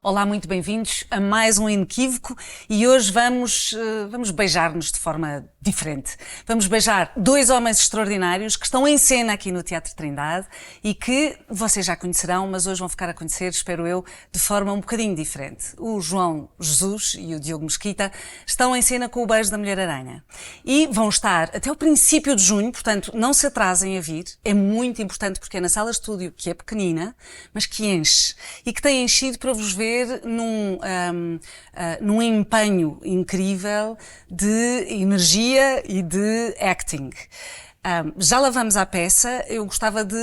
Olá, muito bem-vindos a mais um Inequívoco e hoje vamos beijar-nos de forma diferente. Vamos beijar dois homens extraordinários que estão em cena aqui no Teatro Trindade e que vocês já conhecerão, mas hoje vão ficar a conhecer, espero eu, de forma um bocadinho diferente. O João Jesus e o Diogo Mesquita estão em cena com o Beijo da Mulher-Aranha e vão estar até o princípio de junho, portanto não se atrasem a vir. É muito importante porque é na sala estúdio, que é pequenina, mas que enche e que tem enchido para vos ver num empenho incrível de energia e de acting. Já lá vamos à peça. Eu gostava de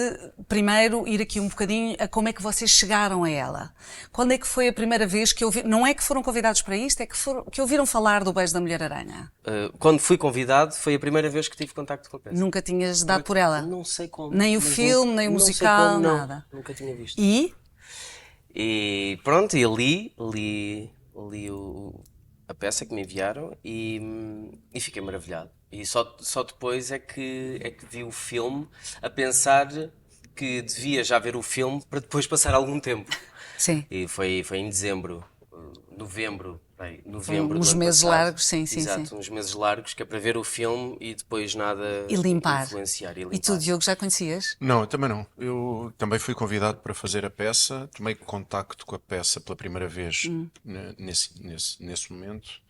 primeiro ir aqui um bocadinho a como é que vocês chegaram a ela. Quando é que foi a primeira vez que ouviram, não é que foram convidados para isto, é que ouviram falar do Beijo da Mulher-Aranha? Quando fui convidado, foi a primeira vez que tive contacto com a peça. Nunca tinhas dado por ela? Não sei como. Nem o filme, nem o musical, como, não. nada? Nunca tinha visto. E Pronto, e li a peça que me enviaram e fiquei maravilhado. E só depois é que vi o filme a pensar que devia já ver o filme para depois passar algum tempo. sim. E foi em dezembro, novembro Uns meses largos, sim. Exato, uns meses largos, que é para ver o filme e depois nada E limpar. influenciar. E tu, Diogo, já conhecias? Não, eu também não. Eu também fui convidado para fazer a peça, tomei contacto com a peça pela primeira vez nesse momento.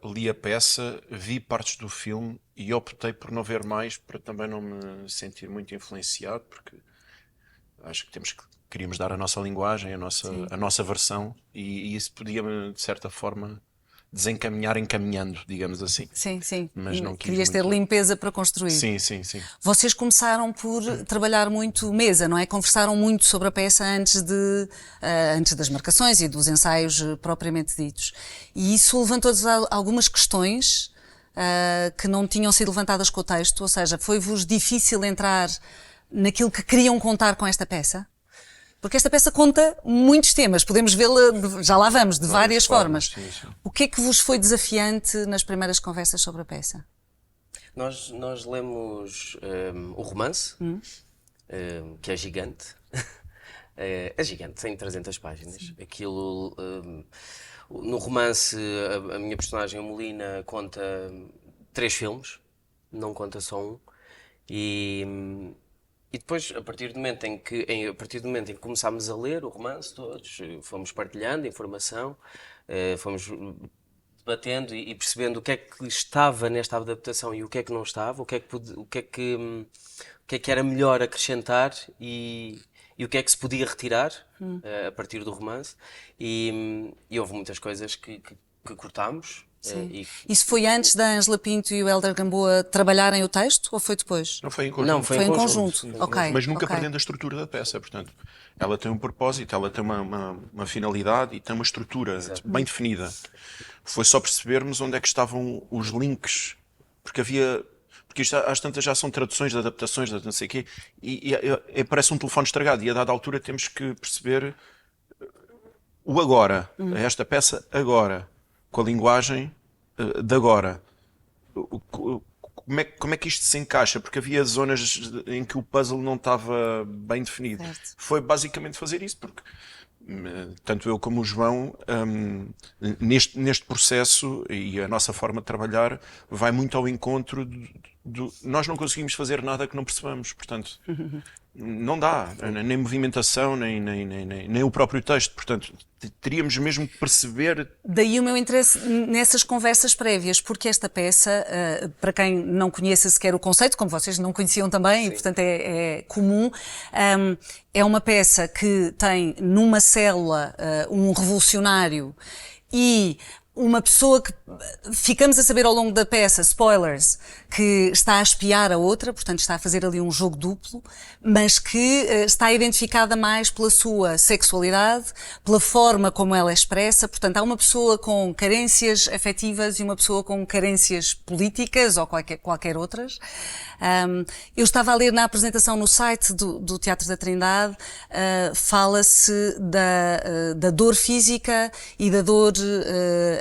Li a peça, vi partes do filme e optei por não ver mais para também não me sentir muito influenciado, porque acho que queríamos dar a nossa linguagem, a nossa versão e isso podia-me, de certa forma, desencaminhar encaminhando, digamos assim. Sim. Mas não quis Querias ter muito. limpeza para construir. Sim. Vocês começaram por trabalhar muito mesa, não é? Conversaram muito sobre a peça antes das marcações e dos ensaios propriamente ditos. E isso levantou-vos algumas questões que não tinham sido levantadas com o texto, ou seja, foi-vos difícil entrar naquilo que queriam contar com esta peça? Porque esta peça conta muitos temas, podemos vê-la, já lá vamos, de várias formas. Sim. O que é que vos foi desafiante nas primeiras conversas sobre a peça? Nós lemos o romance, que é gigante. É gigante, tem 300 páginas. Sim. Aquilo, no romance, a minha personagem, a Molina, conta 3 filmes, não conta só um. E depois, a partir do momento em que começámos a ler o romance todos, fomos partilhando informação, fomos debatendo e percebendo o que é que estava nesta adaptação e o que é que não estava, o que é que era melhor acrescentar e o que é que se podia retirar a partir do romance. E houve muitas coisas que cortámos. Isso foi antes da Ângela Pinto e o Hélder Gamboa trabalharem o texto ou foi depois? Não, foi em conjunto. Não, foi em conjunto. Ok. Mas nunca perdendo a estrutura da peça, portanto. Ela tem um propósito, ela tem uma finalidade e tem uma estrutura bem definida. Foi só percebermos onde é que estavam os links, porque isto às tantas já são traduções de adaptações, de não sei o quê, e parece um telefone estragado, e a dada altura temos que perceber o agora, esta peça agora, com a linguagem de agora. Como é que isto se encaixa? Porque havia zonas em que o puzzle não estava bem definido. Certo. Foi basicamente fazer isso, porque tanto eu como o João, neste processo e a nossa forma de trabalhar vai muito ao encontro nós não conseguimos fazer nada que não percebamos, portanto não dá, nem movimentação nem o próprio texto, portanto teríamos mesmo que perceber. Daí o meu interesse nessas conversas prévias, porque esta peça, para quem não conheça sequer o conceito, como vocês não conheciam também, e portanto é comum, é uma peça que tem numa célula um revolucionário e uma pessoa que ficamos a saber ao longo da peça, spoilers, que está a espiar a outra, portanto está a fazer ali um jogo duplo, mas que está identificada mais pela sua sexualidade, pela forma como ela é expressa, portanto há uma pessoa com carências afetivas e uma pessoa com carências políticas ou qualquer outras. Eu estava a ler na apresentação no site do Teatro da Trindade, fala-se da dor física e da dor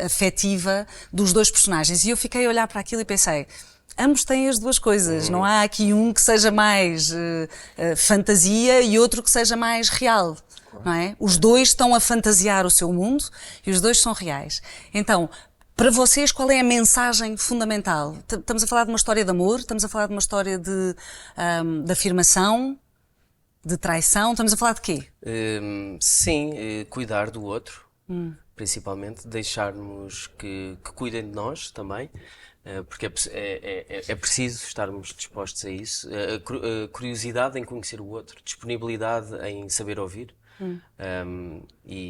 afetiva dos dois personagens. E eu fiquei a olhar para aquilo e pensei, ambos têm as duas coisas. Não há aqui um que seja mais fantasia e outro que seja mais real. não é? Os dois estão a fantasiar o seu mundo e os dois são reais. Então, para vocês, qual é a mensagem fundamental? Estamos a falar de uma história de amor, estamos a falar de uma história de afirmação, de traição, estamos a falar de quê? Sim, cuidar do outro, principalmente, deixarmos que cuidem de nós também, porque é preciso estarmos dispostos a isso. Curiosidade em conhecer o outro, disponibilidade em saber ouvir.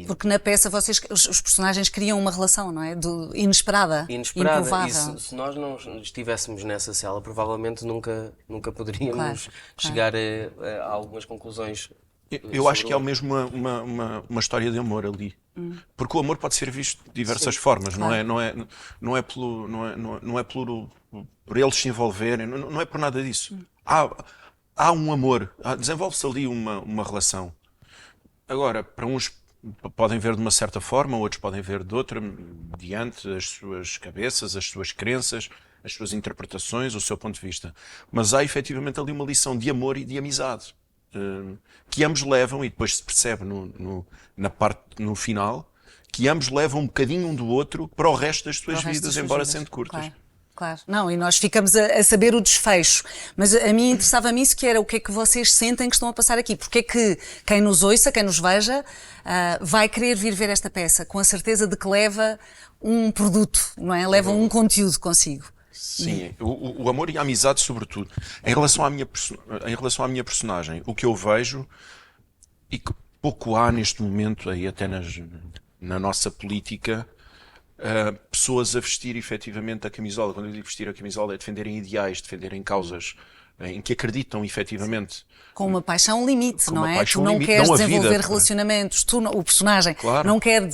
Porque na peça os personagens criam uma relação, não é? Inesperada, improvável. E se nós não estivéssemos nessa cela, provavelmente nunca poderíamos chegar a algumas conclusões. Eu acho que há mesmo uma história de amor ali. Porque o amor pode ser visto de diversas formas, não é por eles se envolverem, não é por nada disso. Há um amor, desenvolve-se ali uma relação. Agora, para uns podem ver de uma certa forma, outros podem ver de outra, mediante as suas cabeças, as suas crenças, as suas interpretações, o seu ponto de vista. Mas há efetivamente ali uma lição de amor e de amizade, que ambos levam, e depois se percebe no final, que ambos levam um bocadinho um do outro para o resto das suas vidas, embora sendo curtas. Claro. Não, e nós ficamos a saber o desfecho. Mas a mim interessava-me isso, que era o que é que vocês sentem que estão a passar aqui. Porque é que quem nos ouça, quem nos veja, vai querer vir ver esta peça, com a certeza de que leva um produto, não é? Leva um conteúdo consigo. Sim, o amor e a amizade, sobretudo. Em relação à minha personagem, o que eu vejo, e que pouco há neste momento, aí até na nossa política, pessoas a vestir efetivamente a camisola. Quando eu digo vestir a camisola, é defenderem ideais, defenderem causas em que acreditam efetivamente. Com uma paixão limite, não é? Tu não limite, queres não a desenvolver vida, relacionamentos, o personagem claro, não quer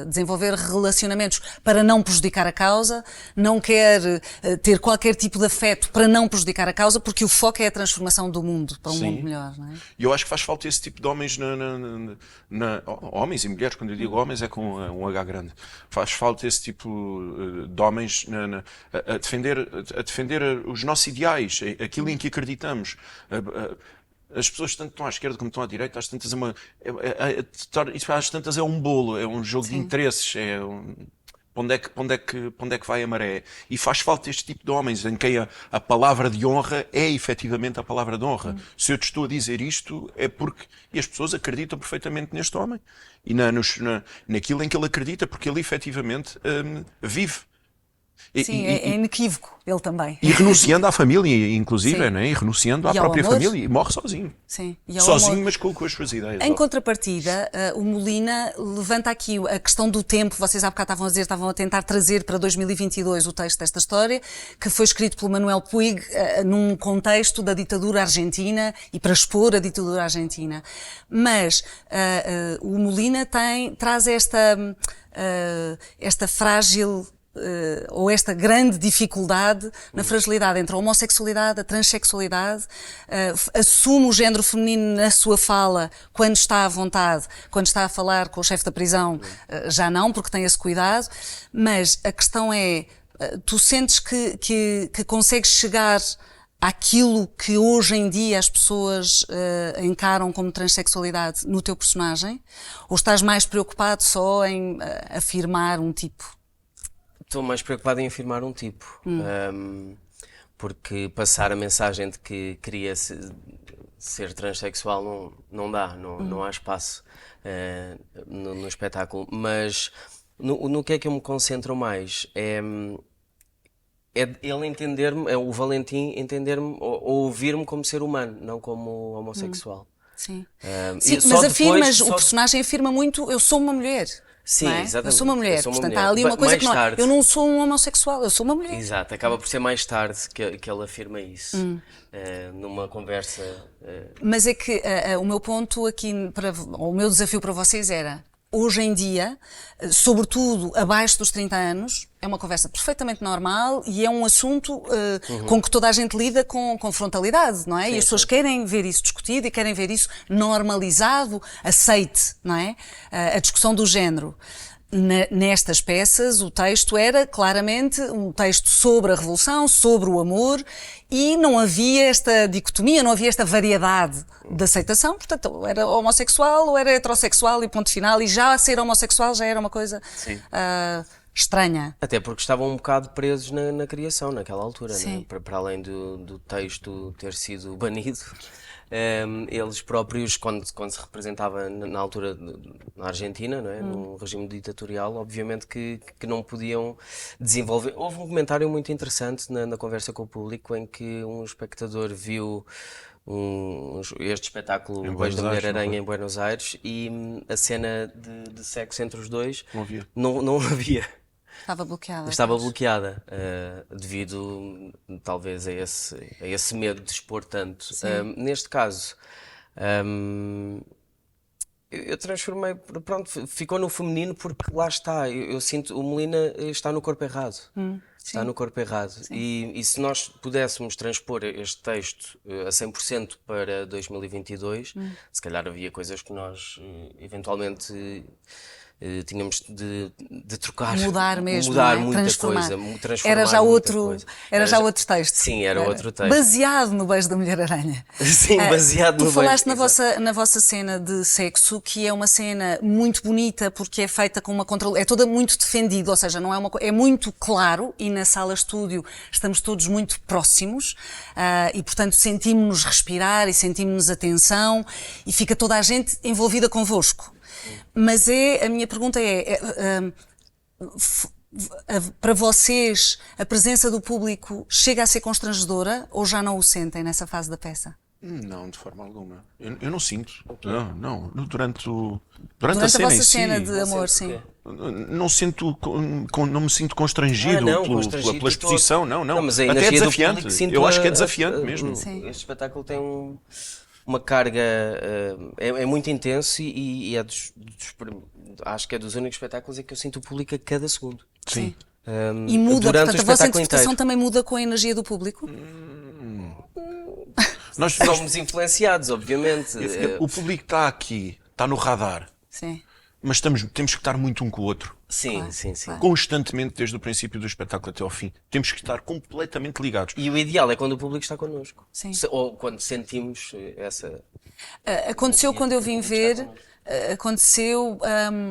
desenvolver relacionamentos para não prejudicar a causa, não quer ter qualquer tipo de afeto para não prejudicar a causa, porque o foco é a transformação do mundo para um mundo melhor, não é? E eu acho que faz falta esse tipo de homens homens e mulheres, quando eu digo homens é com um H grande. Faz falta esse tipo de homens a defender os nossos ideais, aquilo em que acreditamos. As pessoas tanto estão à esquerda como estão à direita, às tantas às tantas é um bolo, é um jogo de interesses, para onde é que vai a maré? E faz falta este tipo de homens em quem a palavra de honra é efetivamente a palavra de honra. Se eu te estou a dizer isto, é porque e as pessoas acreditam perfeitamente neste homem e naquilo em que ele acredita, porque ele efetivamente vive. Sim, é inequívoco, ele também. E renunciando à família, inclusive, né? E renunciando à própria amor. família, e morre sozinho. Sim. Sozinho, mas com as suas ideias. Em contrapartida, o Molina levanta aqui a questão do tempo. Vocês há bocado estavam a tentar trazer para 2022 o texto desta história, que foi escrito pelo Manuel Puig num contexto da ditadura argentina e para expor a ditadura argentina. Mas o Molina traz esta frágil ou esta grande dificuldade na fragilidade entre a homossexualidade, a transexualidade, assume o género feminino na sua fala quando está à vontade, quando está a falar com o chefe da prisão, já não, porque tem esse cuidado, mas a questão é, tu sentes que consegues chegar àquilo que hoje em dia as pessoas encaram como transexualidade no teu personagem, ou estás mais preocupado só em afirmar um tipo? Estou mais preocupado em afirmar um tipo, porque passar a mensagem de que queria ser transexual não dá, não há espaço no espetáculo. Mas no que é que eu me concentro mais é ele entender-me, é o Valentim entender-me ou ouvir-me como ser humano, não como homossexual. Sim, mas o personagem afirma muito, eu sou uma mulher. Sim, é? exatamente. Eu sou uma mulher, portanto há ali uma coisa que não, eu não sou um homossexual, eu sou uma mulher. Exato, acaba por ser mais tarde que ele afirma isso, numa conversa. Mas é que o meu ponto aqui, o meu desafio para vocês era, hoje em dia, sobretudo abaixo dos 30 anos, é uma conversa perfeitamente normal e é um assunto com que toda a gente lida com frontalidade, não é? Sim, e as pessoas querem ver isso discutido e querem ver isso normalizado, aceite, não é? A discussão do género. nestas peças o texto era claramente um texto sobre a revolução, sobre o amor, e não havia esta dicotomia, não havia esta variedade de aceitação, portanto, ou era homossexual ou era heterossexual e ponto final, e já ser homossexual já era uma coisa estranha. Até porque estavam um bocado presos na criação, naquela altura, Sim. né? Para além do texto ter sido banido. Eles próprios, quando se representava na altura na Argentina, não é? Num regime ditatorial, obviamente que não podiam desenvolver. Houve um comentário muito interessante na conversa com o público em que um espectador viu este espetáculo O Beijo da Mulher-Aranha em Buenos Aires e a cena de sexo entre os dois não havia. Estava bloqueada. Estava bloqueada, devido talvez a esse medo de expor tanto. Neste caso, eu transformei, pronto, ficou no feminino porque lá está, eu sinto, o Melina está no corpo errado. Está no corpo errado. E se nós pudéssemos transpor este texto a 100% para 2022, se calhar havia coisas que nós eventualmente tínhamos de trocar, mudar mesmo, mudar não é? muita Transformar. coisa, transformar Era já muita outro, coisa. era já outro texto. Sim, era outro texto. Baseado no Beijo da Mulher-Aranha. Sim, baseado no Tu falaste beijo. na vossa cena de sexo, que é uma cena muito bonita porque é feita com uma controle, é toda muito defendida, ou seja, não é é muito claro, e na sala estúdio estamos todos muito próximos, e portanto sentimos-nos respirar e sentimos-nos a tensão e fica toda a gente envolvida convosco. Mas a minha pergunta para vocês, a presença do público chega a ser constrangedora ou já não o sentem nessa fase da peça? Não, de forma alguma. Eu não sinto. Não. Durante Durante a cena vossa em si, cena de amor, sim. não sinto, não me sinto constrangido constrangido pela exposição, não. Mas a Até é energia do desafiante. público, sinto Eu acho que é desafiante mesmo. Sim. Este espetáculo tem uma carga, é muito intenso e é acho que é dos únicos espetáculos em que eu sinto o público a cada segundo. Sim. E muda, durante portanto, o a vossa espetáculo interpretação inteiro. também muda com a energia do público? Nós, Somos influenciados, obviamente. o público está aqui, está no radar, Sim. mas temos que estar muito um com o outro. Sim. Constantemente, desde o princípio do espetáculo até ao fim. Temos que estar completamente ligados. E o ideal é quando o público está connosco. Sim. Ou quando sentimos essa... Aconteceu quando eu vim ver, aconteceu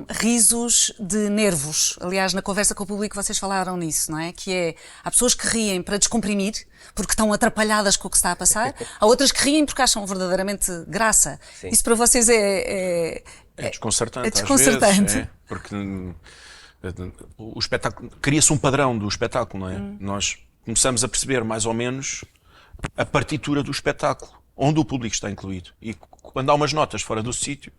risos de nervos. Aliás, na conversa com o público vocês falaram nisso, não é? Que é, há pessoas que riem para descomprimir, porque estão atrapalhadas com o que está a passar. Há outras que riem porque acham verdadeiramente graça. Sim. Isso para vocês É desconcertante. É desconcertante. Às vezes, porque o espetáculo cria-se um padrão do espetáculo, não é? Nós começamos a perceber mais ou menos a partitura do espetáculo, onde o público está incluído. E quando há umas notas fora do sítio,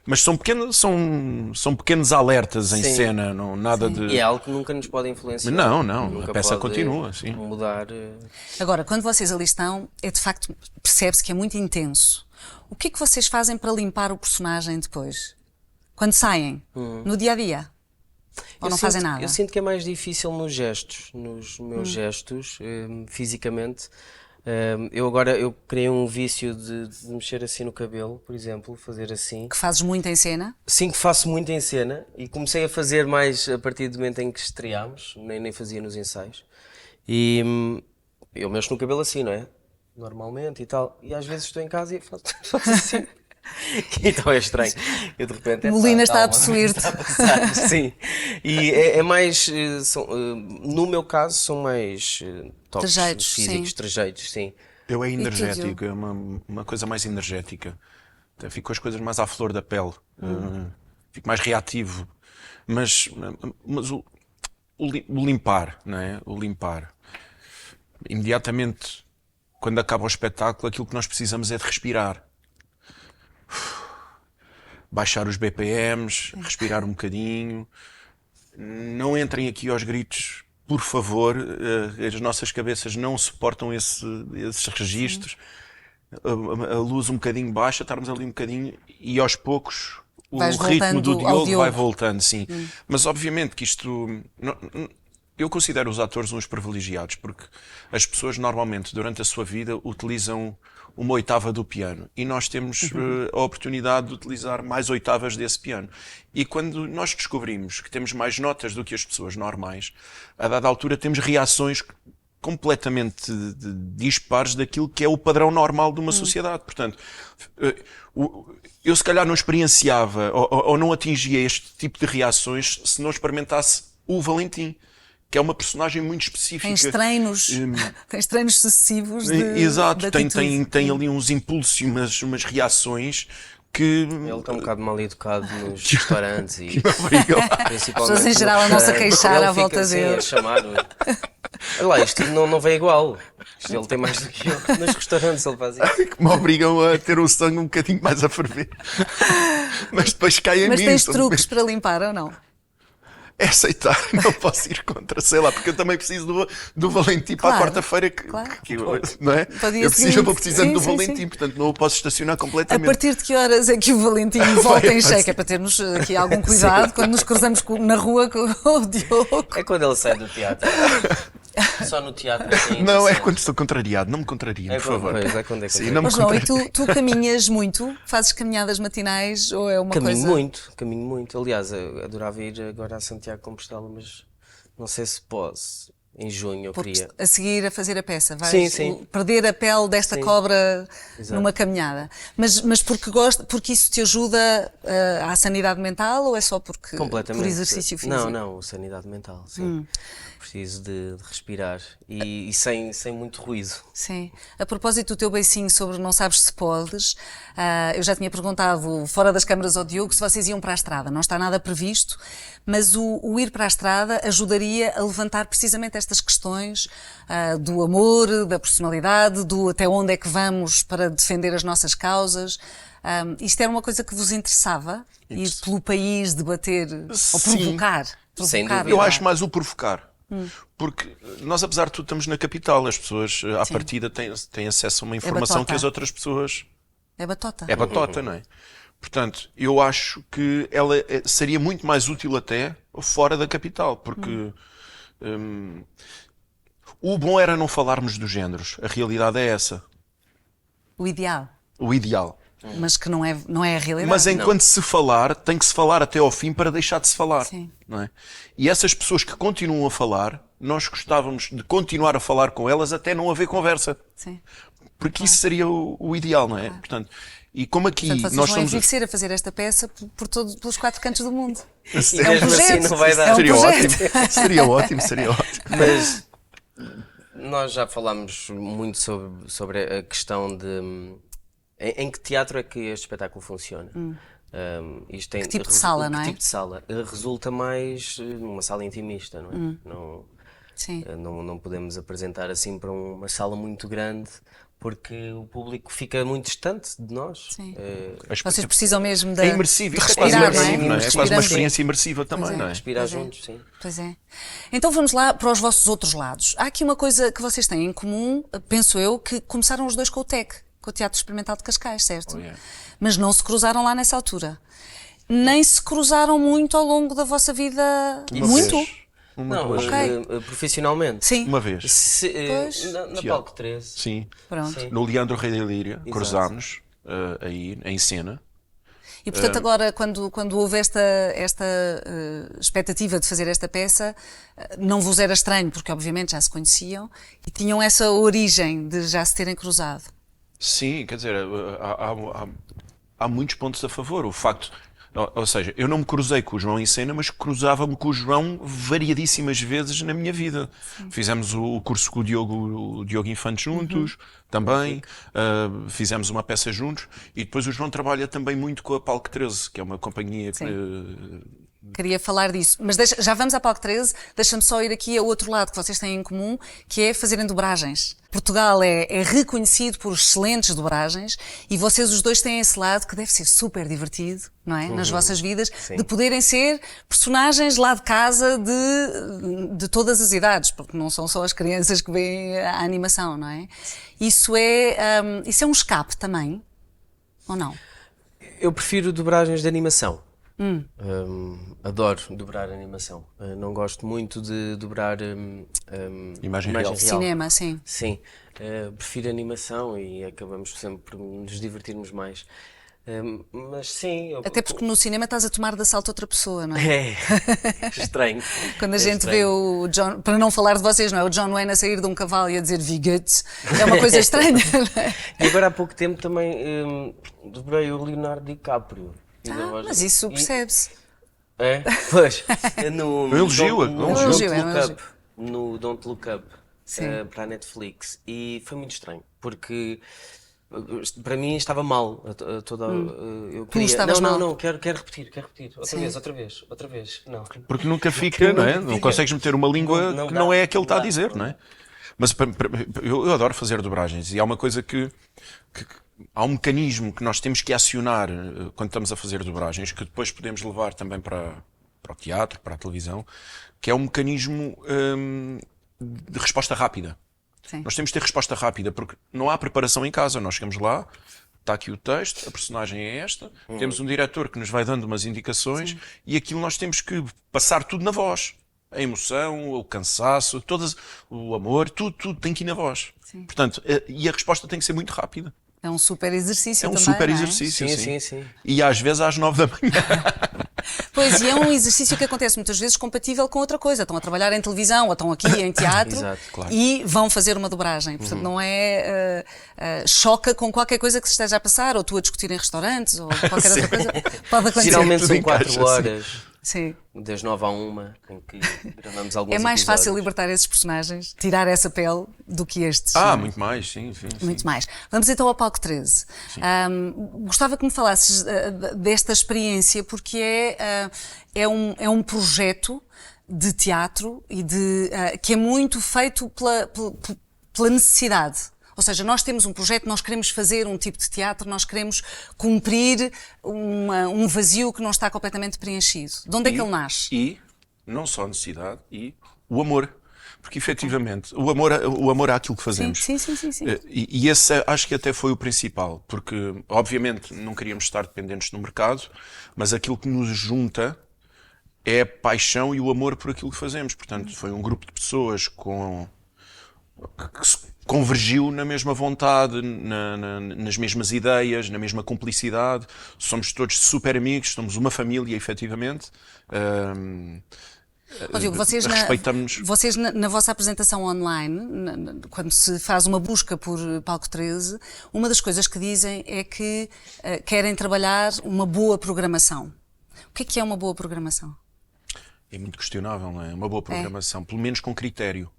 mas são pequenos alertas em cena, não nada de. E é algo que nunca nos pode influenciar. Não, Nunca a peça pode continua, sim. Mudar. Agora, quando vocês ali estão, de facto, percebe-se que é muito intenso. O que é que vocês fazem para limpar o personagem depois? Quando saem? No dia-a-dia? Ou não fazem nada? Eu sinto que é mais difícil nos gestos, nos meus gestos, fisicamente. Eu criei um vício de mexer assim no cabelo, por exemplo, fazer assim. Que fazes muito em cena? Sim, que faço muito em cena e comecei a fazer mais a partir do momento em que estreámos, nem fazia nos ensaios. E eu mexo no cabelo assim, não é? Normalmente e tal. E às vezes estou em casa e faço assim. Então é estranho. Eu de repente. Molina está a possuir-te. Sim. E é mais. No meu caso, são mais toques Trejeitos, físicos, sim. trejeitos, sim. Eu é energético, é uma coisa mais energética. Fico com as coisas mais à flor da pele. Fico mais reativo. Mas o limpar, não é? O limpar. Imediatamente, quando acaba o espetáculo, aquilo que nós precisamos é de respirar. Baixar os BPMs, respirar um bocadinho. Não entrem aqui aos gritos, por favor. As nossas cabeças não suportam esses registros. A luz um bocadinho baixa, estarmos ali um bocadinho e aos poucos o ritmo do Diogo vai voltando, sim. Mas obviamente que isto eu considero os atores uns privilegiados, porque as pessoas normalmente durante a sua vida utilizam uma oitava do piano e nós temos a oportunidade de utilizar mais oitavas desse piano. E quando nós descobrimos que temos mais notas do que as pessoas normais, a dada altura temos reações completamente dispares daquilo que é o padrão normal de uma sociedade. Portanto, eu se calhar não experienciava ou não atingia este tipo de reações se não experimentasse o Valentim, que é uma personagem muito específica. Tens treinos sucessivos de Exato, de tem ali uns impulsos e umas reações que... Ele está um bocado mal educado nos restaurantes e principalmente As pessoas em geral andam-se a queixar à volta dele. A chamar. Olha lá, isto não vem igual. Isto ele tem mais do que eu. Nos restaurantes ele faz isso. que me obrigam a ter o sangue um bocadinho mais a ferver. Mas depois cai em mim. Mas tens truques para limpar ou não? É aceitar, não posso ir contra, sei lá, porque eu também preciso do Valentim para a Claro, quarta-feira, claro. não é? Para o dia Eu seguinte. vou precisando do Sim, sim, Valentim, sim. portanto não o posso estacionar A completamente. partir de que horas é que o Valentim volta em aparecer. cheque? É para termos aqui algum cuidado quando nos cruzamos na rua com o Diogo. É quando ele sai do teatro. Só no teatro é que Não, é impressão. quando estou contrariado, não me contrariem, É por quando, favor. pois, é quando é Sim, quando não me Mas não, e contrariem. tu caminhas muito? Fazes caminhadas matinais ou é uma Caminho coisa... muito. Aliás, eu adorava ir agora a Santiago de Compostela, mas não sei se posso. Em junho eu Porque queria. a seguir a fazer a peça, vais Sim. perder a pele desta Sim. cobra Exato. numa caminhada. Mas porque isso te ajuda à sanidade mental ou é só por exercício físico? Não, sanidade mental, sim. Preciso de respirar e sem muito ruído. Sim. A propósito do teu beicinho sobre não sabes se podes, eu já tinha perguntado fora das câmaras ao Diogo se vocês iam para a estrada. Não está nada previsto, mas o ir para a estrada ajudaria a levantar precisamente estas questões do amor, da personalidade, do até onde é que vamos para defender as nossas causas. Isto era uma coisa que vos interessava? Ir pelo país debater ou Sim. provocar? Sem provocar, dúvida. Eu não é? acho mais o provocar. Porque nós, apesar de tudo, estamos na capital. As pessoas, à partida, têm acesso a uma informação batota. que as outras pessoas... É batota. É batota, não é? Portanto, eu acho que ela seria muito mais útil até fora da capital, porque o bom era não falarmos dos géneros. A realidade é essa. O ideal. O ideal. Mas que não é a realidade. Mas enquanto se falar, tem que se falar até ao fim para deixar de se falar. Sim. Não é? E essas pessoas que continuam a falar, nós gostávamos de continuar a falar com elas até não haver conversa. Sim. Porque isso seria o ideal, não é? Portanto, e como aqui Portanto, vocês nós vão somos... enriquecer a fazer esta peça pelos quatro cantos do mundo. E É um mesmo assim projeto. não vai dar. É um Seria projeto. ótimo, seria ótimo, seria ótimo. Mas nós já falámos muito sobre a questão de em que teatro é que este espetáculo funciona. Isto tem, Que tipo de sala, não é? Que tipo de sala? Resulta mais numa sala intimista, não é? Sim. Não podemos apresentar assim para uma sala muito grande porque o público fica muito distante de nós. Sim. Mas, Vocês precisam mesmo de é imersivo, de isto é quase respirar, imersivo, não é? É quase uma Respiramos. experiência imersiva também, Pois é. não é? Respirar Pois é. juntos, sim. Pois é. Então vamos lá para os vossos outros lados. Há aqui uma coisa que vocês têm em comum, penso eu, que começaram os dois com o TEC, com o Teatro Experimental de Cascais, certo? Oh, yeah. Mas não se cruzaram lá nessa altura. Nem se cruzaram muito ao longo da vossa vida. Muito? Vez. Uma, Não, duas. profissionalmente. Sim. Uma vez. Pois. Na Palco 13. Sim. Pronto. Sim. No Leandro Rei da Líria, cruzámos aí em cena. E portanto agora, quando houve esta expectativa de fazer esta peça, não vos era estranho, porque obviamente já se conheciam e tinham essa origem de já se terem cruzado. Sim, quer dizer, há muitos pontos a favor. O facto, ou seja, eu não me cruzei com o João em cena, mas cruzava-me com o João variadíssimas vezes na minha vida. Fizemos o curso com o Diogo Infante juntos, também. Fizemos uma peça juntos. E depois o João trabalha também muito com a Palco 13, que é uma companhia que... Queria falar disso, mas já vamos à Palco 13, deixa-me só ir aqui a outro lado que vocês têm em comum, que é fazerem dobragens. Portugal é reconhecido por excelentes dobragens e vocês os dois têm esse lado que deve ser super divertido, não é? Nas vossas vidas, de poderem ser personagens lá de casa de todas as idades, porque não são só as crianças que veem a animação, não é? Isso é um escape também, ou não? Eu prefiro dobragens de animação. Adoro dobrar animação. Não gosto muito de dobrar Imagem real. Cinema, sim. Sim, prefiro animação e acabamos sempre por nos divertirmos mais. Mas sim. Até porque no cinema estás a tomar de assalto outra pessoa, não é? É estranho. Quando a É gente vê estranho. o John, para não falar de vocês, não é? O John Wayne a sair de um cavalo e a dizer Vigette, é uma coisa estranha, não é? E agora há pouco tempo também dobrei o Leonardo DiCaprio. Mas isso percebe-se. É? Pois. No, Um elogio, no, um no elogio. Don't É um Look elogio. Up, no Don't Look Up, Sim. para a Netflix. E foi muito estranho, porque para mim estava mal toda eu queria. estavas não, mal. não, quero repetir. Sim. Outra vez. Não. Porque nunca fica, não é? Nunca Não fica. consegues meter uma língua Não que dá, não é aquilo que não está a dá, dizer, não não é? dá. Mas eu adoro fazer dobragens e há uma coisa que há um mecanismo que nós temos que acionar quando estamos a fazer dobragens, que depois podemos levar também para o teatro, para a televisão, que é um mecanismo de resposta rápida. Sim. Nós temos de ter resposta rápida, porque não há preparação em casa. Nós chegamos lá, está aqui o texto, a personagem é esta, temos um diretor que nos vai dando umas indicações e aquilo nós temos que passar tudo na voz. A emoção, o cansaço, o amor, tudo tem que ir na voz. Sim. Portanto, e a resposta tem que ser muito rápida. É um super exercício É um também, super não é? exercício. Sim. E às vezes às 9 da manhã. Pois, e é um exercício que acontece muitas vezes compatível com outra coisa. Estão a trabalhar em televisão ou estão aqui em teatro Exato, claro. e vão fazer uma dobragem. Portanto, não é choca com qualquer coisa que se esteja a passar, ou tu a discutir em restaurantes, ou qualquer outra coisa. Pode acontecer. Geralmente tudo são encaixa, 4 horas, Sim. das 9 à 1, em que gravamos alguns É mais fácil episódios. libertar esses personagens, tirar essa pele, do que estes. Muito mais, sim. Muito mais. Vamos então ao palco 13. Gostava que me falasses desta experiência, porque é um projeto de teatro e que é muito feito pela necessidade. Ou seja, nós temos um projeto, nós queremos fazer um tipo de teatro, nós queremos cumprir um vazio que não está completamente preenchido. De onde é que ele nasce? E, não só a necessidade, e o amor. Porque, efetivamente, o amor àquilo que fazemos. Sim. E esse acho que até foi o principal. Porque, obviamente, não queríamos estar dependentes do mercado, mas aquilo que nos junta é a paixão e o amor por aquilo que fazemos. Portanto, foi um grupo de pessoas que se convergiu na mesma vontade, nas mesmas ideias, na mesma cumplicidade. Somos todos super amigos, somos uma família, efetivamente. Diogo, Respeitamos-nos. vocês na vossa apresentação online, quando se faz uma busca por Palco 13, uma das coisas que dizem é que querem trabalhar uma boa programação. O que é uma boa programação? É muito questionável, não é? Uma boa programação, pelo menos com critério.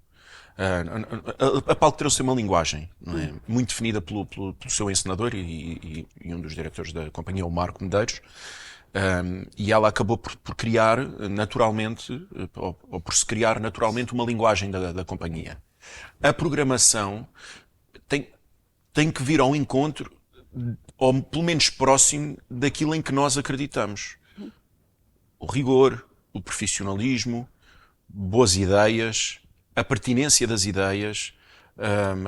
A Palco 13 tem uma linguagem, não é? Muito definida pelo seu encenador e um dos diretores da companhia, o Marco Medeiros. E ela acabou por criar naturalmente, ou por se criar naturalmente, uma linguagem da companhia. A programação tem que vir ao encontro, ou pelo menos próximo, daquilo em que nós acreditamos. O rigor, o profissionalismo, boas ideias, a pertinência das ideias,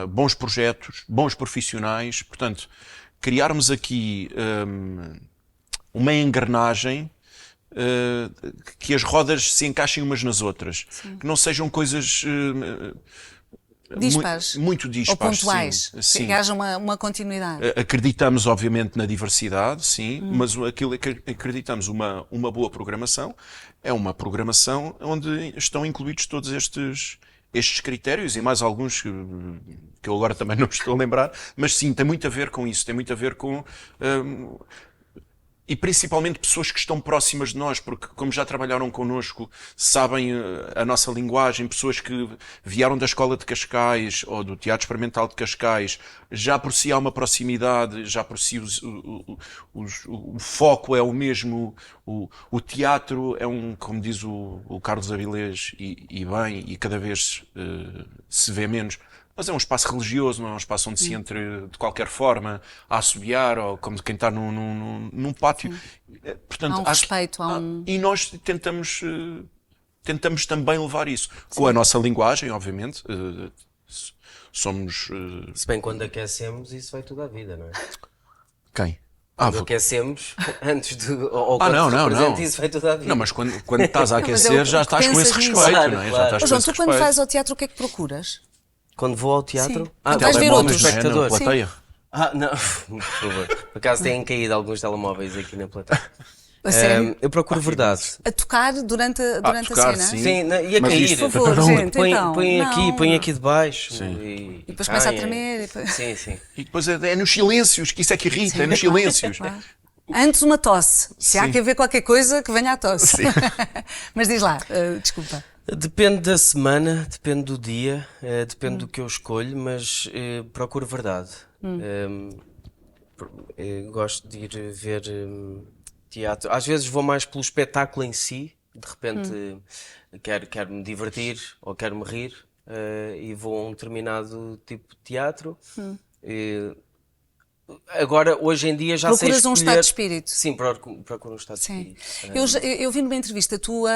bons projetos, bons profissionais. Portanto, criarmos aqui uma engrenagem que as rodas se encaixem umas nas outras. Sim. Que não sejam coisas dispares. Muito dispares. Ou pontuais. Sim. Que haja uma continuidade. Acreditamos, obviamente, na diversidade, sim, mas aquilo que acreditamos, uma boa programação, é uma programação onde estão incluídos todos estes critérios e mais alguns que eu agora também não me estou a lembrar, mas sim, tem muito a ver com isso, tem muito a ver com... e principalmente pessoas que estão próximas de nós, porque como já trabalharam connosco, sabem a nossa linguagem, pessoas que vieram da Escola de Cascais ou do Teatro Experimental de Cascais, já por si há uma proximidade, já por si o foco é o mesmo, o teatro é como diz o Carlos Avilés, e bem, e cada vez se vê menos, mas é um espaço religioso, não é um espaço onde se entra de qualquer forma a assobiar ou como quem está num pátio. Portanto, há um respeito, e nós tentamos também levar isso. Com a nossa linguagem, obviamente. Somos... Se bem quando aquecemos, isso vai tudo à vida, não é? Quem? Quando vou- aquecemos, antes de. Ou Ah, quando não, não, representa não. isso, vai toda a vida. Não, mas quando estás a Mas é aquecer, o já que estás com pensas esse nisso. respeito, Claro, não é? Já claro. estás Ô, com João, esse tu quando respeito. vais ao teatro, o que é que procuras? Quando vou ao teatro. Sim. Quando vais ver Telemóveis, outros. não é? Na espectadores. plateia. Não, por favor. Por acaso têm caído alguns telemóveis aqui na plateia. A sério? Eu procuro verdade. A tocar durante a tocar, cena? sim. Sim, e a Mas cair. isto- Por favor, gente, então. Põe aqui de baixo. Sim. E depois começa a caem. tremer, e depois- Sim, sim. E depois é nos silêncios, que isso é que irrita, é nos silêncios. Claro. Antes uma tosse. Se há Sim. que haver qualquer coisa, que venha a tosse. Sim. Mas diz lá, desculpa. Depende da semana, depende do dia, depende do que eu escolho, mas procuro verdade. Gosto de ir ver teatro. Às vezes vou mais pelo espetáculo em si, de repente quero me divertir ou quero me rir e vou a um determinado tipo de teatro. Agora, hoje em dia, já sei Procuras um escolher... estado de espírito. Sim, procuro um estado de Sim. espírito. Eu vi numa entrevista tua,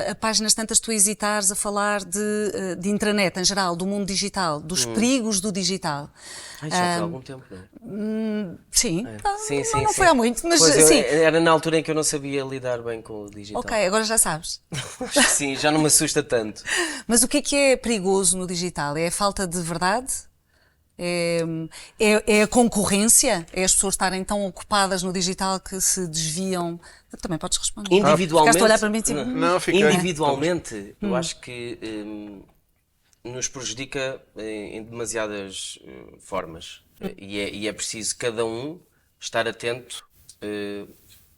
a páginas tantas, tu hesitares a falar de intranet em geral, do mundo digital, dos perigos do digital. Ai, já foi há algum tempo, não é? Sim, Sim, não, não foi há muito, mas Pois, sim. era na altura em que eu não sabia lidar bem com o digital. Ok, agora já sabes. Sim, já não me assusta tanto. Mas o que é perigoso no digital? É a falta de verdade? É a concorrência? É as pessoas estarem tão ocupadas no digital que se desviam? Também podes responder. Individualmente. Ficaste a olhar para mim tipo, Não, fiquei. Individualmente, eu acho que nos prejudica em demasiadas formas. E é preciso cada um estar atento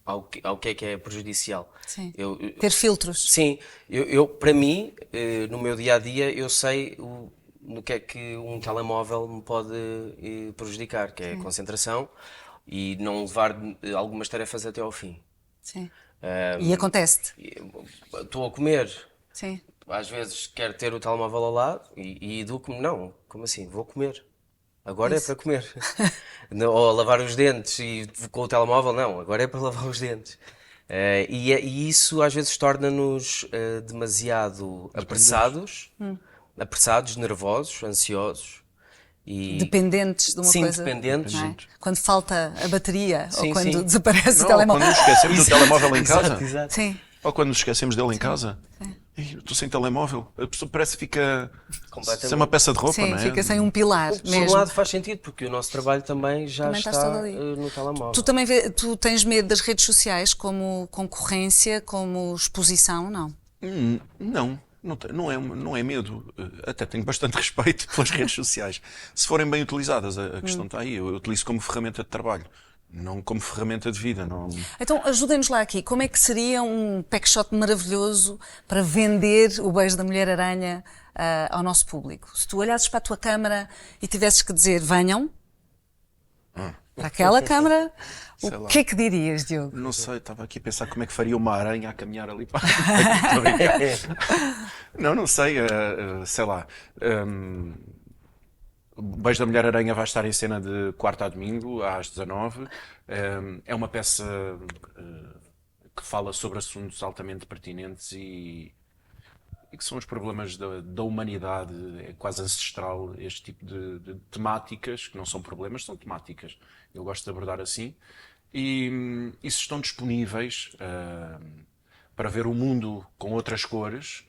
ao que é prejudicial. sim. Eu- Ter filtros. Sim, para mim, no meu dia a dia, eu sei no que é que um telemóvel me pode prejudicar, que é a concentração e não levar algumas tarefas até ao fim. Sim. E acontece-te. Estou a comer, Sim. às vezes quero ter o telemóvel ao lado e educo-me, não, como assim? Vou comer. Agora Isso. é para comer. Ou a lavar os dentes e com o telemóvel, não, agora é para lavar os dentes. E isso às vezes torna-nos demasiado apressados, nervosos, ansiosos. E... Dependentes de uma Sim, coisa. dependentes. não é? Quando falta a bateria Sim, ou quando sim. desaparece o Não, telemóvel. quando nos esquecemos do telemóvel em casa. Exato, exato. Sim. Ou quando nos esquecemos dele em casa. Ih, eu estou sem telemóvel. A pessoa parece que fica Completamente. sem uma peça de roupa, Sim, não é? fica sem um pilar Por um mesmo. lado faz sentido, porque o nosso trabalho também já Também estás está todo ali. no telemóvel. Tu também tu tens medo das redes sociais como concorrência, como exposição, não? Não é medo. Até tenho bastante respeito pelas redes sociais. Se forem bem utilizadas, a questão está aí. Eu utilizo como ferramenta de trabalho, não como ferramenta de vida. Não... Então ajudem-nos lá aqui. Como é que seria um pack shot maravilhoso para vender o beijo da Mulher-Aranha ao nosso público? Se tu olhasses para a tua câmara e tivesses que dizer venham, para aquela câmara, Sei o lá. que é que dirias, Diogo? Não sei, estava aqui a pensar como é que faria uma aranha a caminhar ali para. Estou a brincar. Não sei, sei lá. O Beijo da Mulher-Aranha vai estar em cena de quarta a domingo, às 19. É uma peça que fala sobre assuntos altamente pertinentes e que são os problemas da humanidade. É quase ancestral este tipo de temáticas, que não são problemas, são temáticas. Eu gosto de abordar assim. E se estão disponíveis para ver o mundo com outras cores,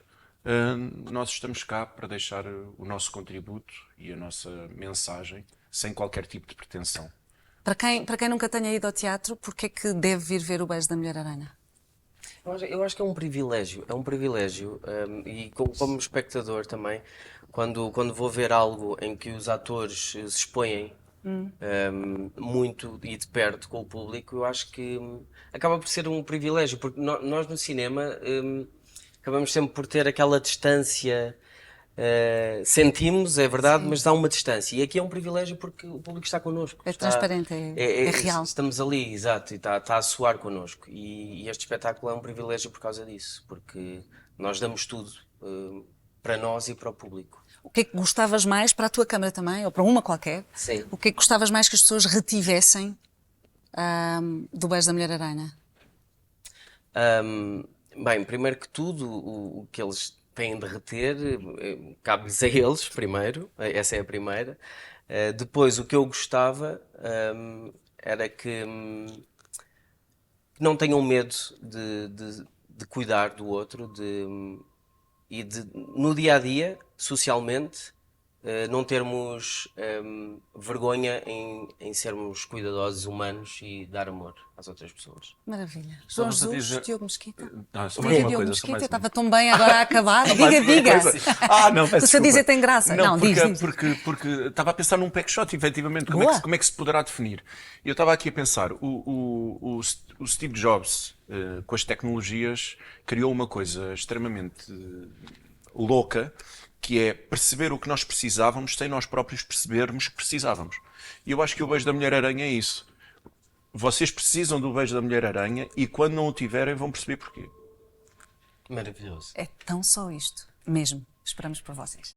nós estamos cá para deixar o nosso contributo e a nossa mensagem sem qualquer tipo de pretensão. Para quem nunca tenha ido ao teatro, porquê é que deve vir ver o beijo da Mulher-Aranha? Eu acho que é um privilégio, e como espectador também, quando vou ver algo em que os atores se expõem muito e de perto com o público, eu acho que acaba por ser um privilégio, porque nós no cinema acabamos sempre por ter aquela distância, sentimos, é verdade, mas há uma distância, e aqui é um privilégio porque o público está connosco. É transparente, é real. Estamos ali, exato, e está a soar connosco. E este espetáculo é um privilégio por causa disso, porque nós damos tudo para nós e para o público. O que é que gostavas mais para a tua câmara também, ou para uma qualquer? Sim. O que é que gostavas mais que as pessoas retivessem do beijo da Mulher-Aranha? Bem, primeiro que tudo, o que eles têm de reter, cabe-lhes a eles primeiro, essa é a primeira. Depois, o que eu gostava era que não tenham medo de cuidar do outro e de, no dia a dia, socialmente, não termos vergonha em sermos cuidadosos, humanos e dar amor às outras pessoas. Maravilha. João Só para Jesus, dizer- Diogo Mesquita. Só Diga mais uma Diogo coisa, só Mesquita, mais eu uma. estava tão bem agora a acabar. Diga, Mais uma diga. coisa. Não, peço Se eu dizer desculpa. tem graça. Não, diz. Porque estava a pensar num pack shot, efetivamente, Boa. como é que se poderá definir. Eu estava aqui a pensar, o Steve Jobs, com as tecnologias, criou uma coisa extremamente louca, que é perceber o que nós precisávamos sem nós próprios percebermos que precisávamos. E eu acho que o beijo da Mulher-Aranha é isso. Vocês precisam do beijo da Mulher-Aranha e quando não o tiverem vão perceber porquê. Maravilhoso. É tão só isto. Mesmo. Esperamos por vocês.